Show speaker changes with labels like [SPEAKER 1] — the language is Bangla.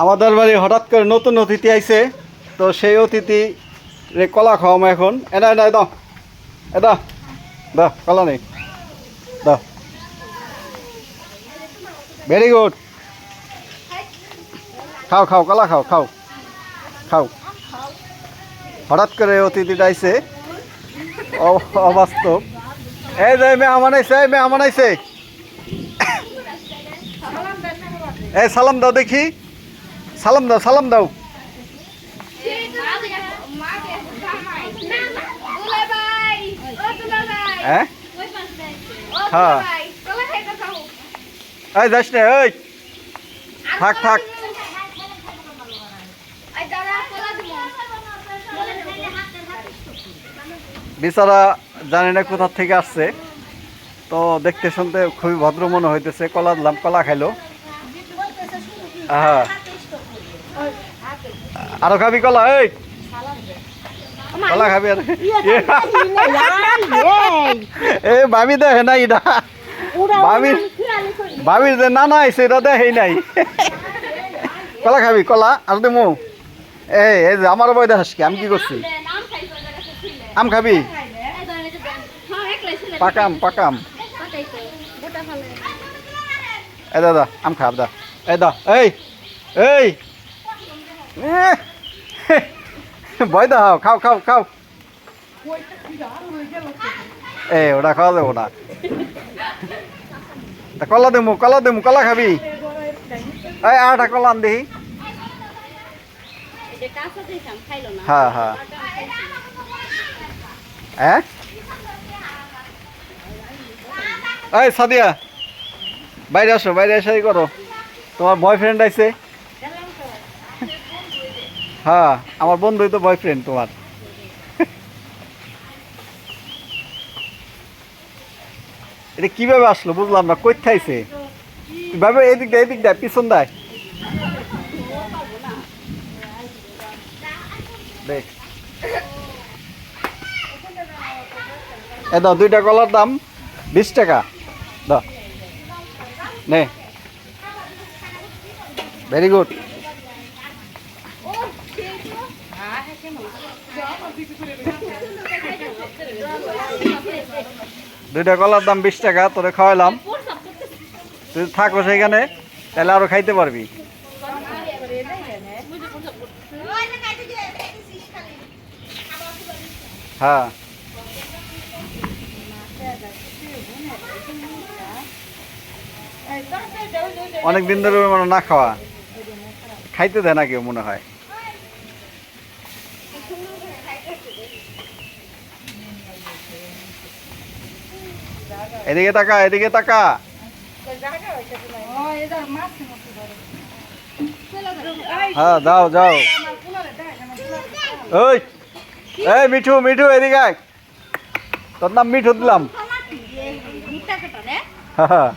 [SPEAKER 1] আমাদের বাড়ি হঠাৎ করে নতুন অতিথি আইছে, তো সেই অতিথি রে কলা খাওয়াম এখন। এটা এটা দাও, এটা দাও, কলা নেই দাও। ভেরি গুড, খাও খাও কলা খাও খাও খাও। হঠাৎ করে অতিথিটা আইছে, অবাস্তব। এই যে মেহমান আইছে, মেহমান আইছে। এই সালাম দাও দেখি, সালাম দাও, সালাম দাও। হ্যাঁ হ্যাঁ, এই যাস না, ওই থাক থাক। বেচারা জানি না কোথা থেকে আসছে, তো দেখতে শুনতে খুবই ভদ্র মনে হইতেছে। কলা দিলাম, কলা খাইলো। হ্যাঁ, আরো খাবি কলা? এই কলা খাবি? আর এই ভাবি দেখে নাই এটা, ভাবির ভাবির যে নানা আইছে এটা দেখেই নাই। কলা খাবি? কলা আর দেমু। এই যে আমার বই দেখাস কি, আমি কি করছি? আম খাবি? পাকাম পাকাম। এই দাদা আম খাব দা, এই দা, এই এই ভয় দাও, খাও খাও খাও। এই ওটা খাওয়া যাবো না। কলা দেবো, কলা দেবো, কলা খাবি? এই আটা কলা আন দেখি। হ্যাঁ হ্যাঁ হ্যাঁ। এই সাদিয়া, বাইরে আসো, বাইরে এসে করো। তোমার বয়ফ্রেন্ড আইছে? হ্যাঁ, আমার বন্ধুই তো বয়ফ্রেন্ড তোমার। এটা কিভাবে আসলো বুঝলাম না, কই খাইছে? ভাবে এদিক দেয়, এদিক দেয়, পিছন দেয়। দেখ, এ দাও, দুইটা কলার দাম 20 টাকা দাও। নে, ভেরি গুড। দুইটা কলার দাম 20 টাকা, তোরে খাওয়াইলাম। তুই থাকো সেখানে, তাহলে আরো খাইতে পারবি। হ্যাঁ, অনেকদিন ধরে মানে না খাওয়া, খাইতে দেয় না কেউ মনে হয়। এদিকে তাকা, এদিকে তাকা। হ্যাঁ যাও যাও। ওই এই মিঠু, মিঠু এদিকে আয়। তোর নাম মিঠু দিলাম। হ্যাঁ।